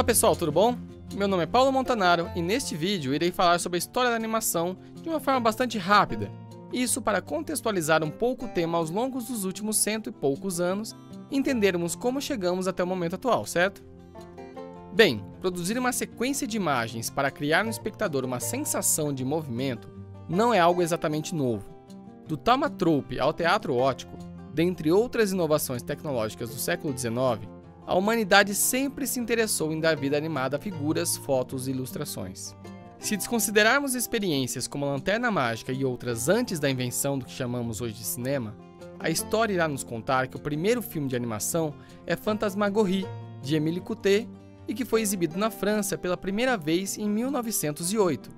pessoal, tudo bom? Meu nome é Paulo Montanaro e neste vídeo irei falar sobre a história da animação de uma forma bastante rápida. Isso para contextualizar um pouco o tema aos longos dos últimos 100 e poucos anos e entendermos como chegamos até o momento atual, certo? Bem, produzir uma sequência de imagens para criar no espectador uma sensação de movimento não é algo exatamente novo. Do thaumatrope ao teatro óptico, dentre outras inovações tecnológicas do século XIX, a humanidade sempre se interessou em dar vida animada a figuras, fotos e ilustrações. Se desconsiderarmos experiências como a Lanterna Mágica e outras antes da invenção do que chamamos hoje de cinema, a história irá nos contar que o primeiro filme de animação é Fantasmagorie, de Émile Coutet, e que foi exibido na França pela primeira vez em 1908.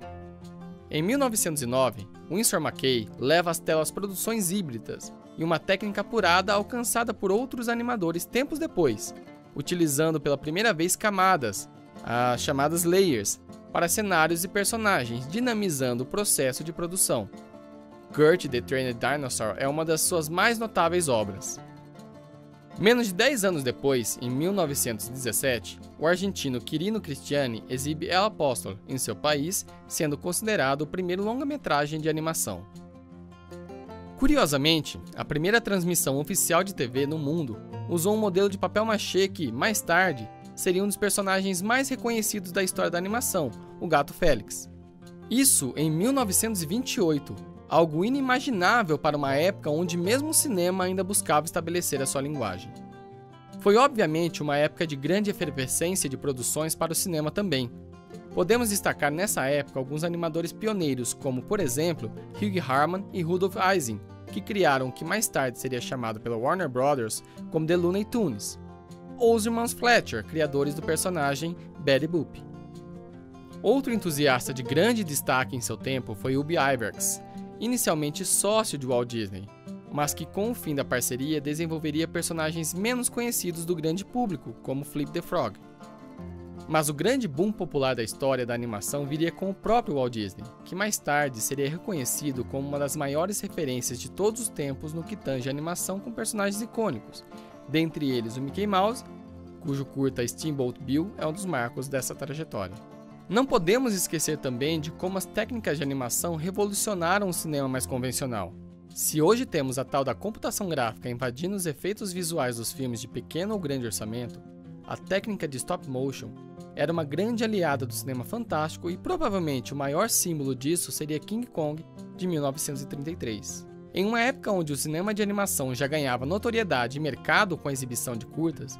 Em 1909, Winsor McCay leva às telas produções híbridas e uma técnica apurada alcançada por outros animadores tempos depois, utilizando pela primeira vez camadas, as chamadas layers, para cenários e personagens, dinamizando o processo de produção. Kurt the Trained Dinosaur é uma das suas mais notáveis obras. Menos de 10 anos depois, em 1917, o argentino Quirino Cristiani exibe El Apóstol em seu país, sendo considerado o primeiro longa-metragem de animação. Curiosamente, a primeira transmissão oficial de TV no mundo usou um modelo de papel machê que, mais tarde, seria um dos personagens mais reconhecidos da história da animação, o Gato Félix. Isso em 1928, algo inimaginável para uma época onde mesmo o cinema ainda buscava estabelecer a sua linguagem. Foi obviamente uma época de grande efervescência de produções para o cinema também. Podemos destacar nessa época alguns animadores pioneiros como, por exemplo, Hugh Harman e Rudolph Ising, que criaram o que mais tarde seria chamado pela Warner Brothers como The Looney Tunes, ou os irmãos Fletcher, criadores do personagem Betty Boop. Outro entusiasta de grande destaque em seu tempo foi Ub Iwerks, inicialmente sócio de Walt Disney, mas que com o fim da parceria desenvolveria personagens menos conhecidos do grande público, como Flip the Frog. Mas o grande boom popular da história da animação viria com o próprio Walt Disney, que mais tarde seria reconhecido como uma das maiores referências de todos os tempos no que tange a animação com personagens icônicos, dentre eles o Mickey Mouse, cujo curta Steamboat Bill é um dos marcos dessa trajetória. Não podemos esquecer também de como as técnicas de animação revolucionaram o cinema mais convencional. Se hoje temos a tal da computação gráfica invadindo os efeitos visuais dos filmes de pequeno ou grande orçamento, a técnica de stop motion era uma grande aliada do cinema fantástico e provavelmente o maior símbolo disso seria King Kong, de 1933. Em uma época onde o cinema de animação já ganhava notoriedade e mercado com a exibição de curtas,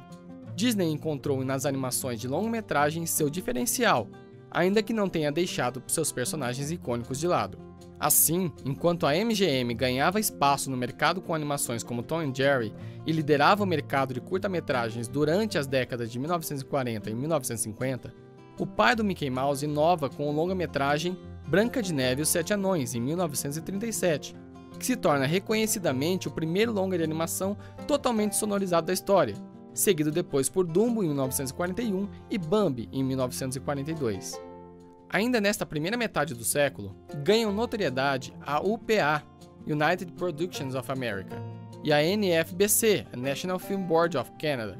Disney encontrou nas animações de longa-metragem seu diferencial, ainda que não tenha deixado seus personagens icônicos de lado. Assim, enquanto a MGM ganhava espaço no mercado com animações como Tom and Jerry e liderava o mercado de curta-metragens durante as décadas de 1940 e 1950, o pai do Mickey Mouse inova com o longa-metragem Branca de Neve e os Sete Anões, em 1937, que se torna reconhecidamente o primeiro longa de animação totalmente sonorizado da história, seguido depois por Dumbo em 1941 e Bambi em 1942. Ainda nesta primeira metade do século, ganham notoriedade a UPA, United Productions of America, e a NFBC, a National Film Board of Canada.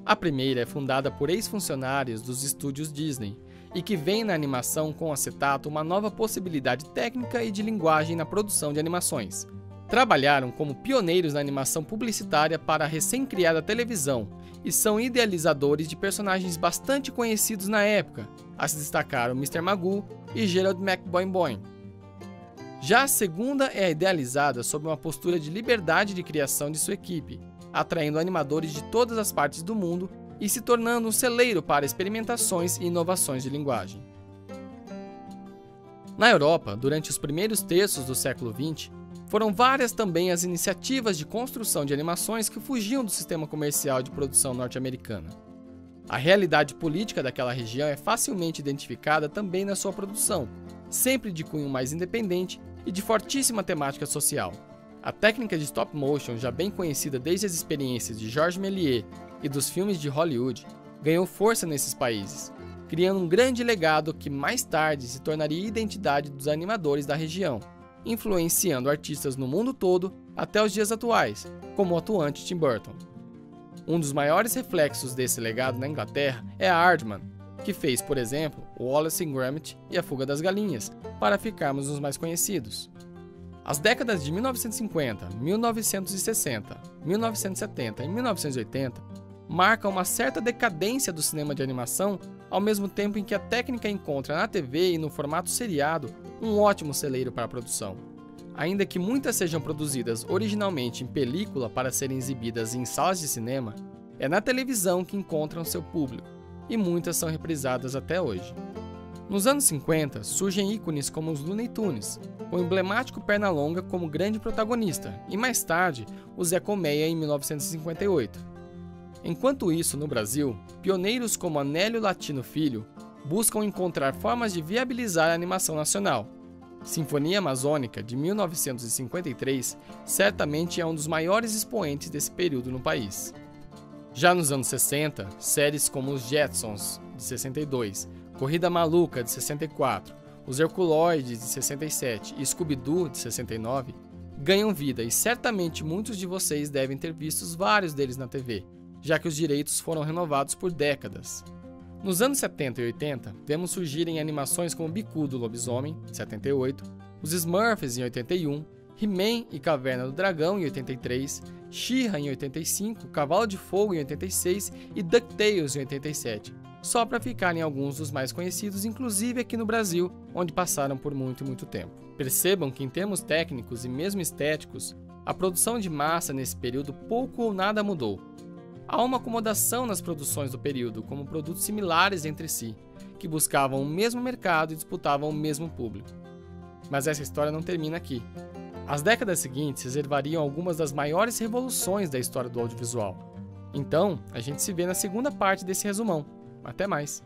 A primeira é fundada por ex-funcionários dos estúdios Disney e que vê na animação com acetato uma nova possibilidade técnica e de linguagem na produção de animações. Trabalharam como pioneiros na animação publicitária para a recém-criada televisão e são idealizadores de personagens bastante conhecidos na época, a se destacar o Mr. Magoo e Gerald McBoing. Já a segunda é idealizada sob uma postura de liberdade de criação de sua equipe, atraindo animadores de todas as partes do mundo e se tornando um celeiro para experimentações e inovações de linguagem. Na Europa, durante os primeiros terços do século XX, foram várias também as iniciativas de construção de animações que fugiam do sistema comercial de produção norte-americana. A realidade política daquela região é facilmente identificada também na sua produção, sempre de cunho mais independente e de fortíssima temática social. A técnica de stop motion, já bem conhecida desde as experiências de Georges Méliès e dos filmes de Hollywood, ganhou força nesses países, criando um grande legado que mais tarde se tornaria a identidade dos animadores da região, influenciando artistas no mundo todo até os dias atuais, como o atuante Tim Burton. Um dos maiores reflexos desse legado na Inglaterra é a Aardman, que fez, por exemplo, Wallace e Gromit e A Fuga das Galinhas, para ficarmos nos mais conhecidos. As décadas de 1950, 1960, 1970 e 1980 marcam uma certa decadência do cinema de animação, ao mesmo tempo em que a técnica encontra na TV e no formato seriado um ótimo celeiro para a produção. Ainda que muitas sejam produzidas originalmente em película para serem exibidas em salas de cinema, é na televisão que encontram seu público, e muitas são reprisadas até hoje. Nos anos 50, surgem ícones como os Looney Tunes, com o emblemático Pernalonga como grande protagonista, e mais tarde, o Zé Colmeia em 1958. Enquanto isso, no Brasil, pioneiros como Anélio Latino Filho buscam encontrar formas de viabilizar a animação nacional. Sinfonia Amazônica, de 1953, certamente é um dos maiores expoentes desse período no país. Já nos anos 60, séries como Os Jetsons, de 62, Corrida Maluca, de 64, Os Herculoides, de 67 e Scooby-Doo, de 69, ganham vida e certamente muitos de vocês devem ter visto vários deles na TV, já que os direitos foram renovados por décadas. Nos anos 70 e 80, vemos surgirem animações como Bicudo Lobisomem, em 78, Os Smurfs, em 81, He-Man e Caverna do Dragão, em 83, She-Ra, em 85, Cavalo de Fogo, em 86 e DuckTales, em 87, só para ficarem alguns dos mais conhecidos, inclusive aqui no Brasil, onde passaram por muito tempo. Percebam que em termos técnicos e mesmo estéticos, a produção de massa nesse período pouco ou nada mudou. Há uma acomodação nas produções do período como produtos similares entre si, que buscavam o mesmo mercado e disputavam o mesmo público. Mas essa história não termina aqui. As décadas seguintes reservariam algumas das maiores revoluções da história do audiovisual. Então, a gente se vê na segunda parte desse resumão. Até mais!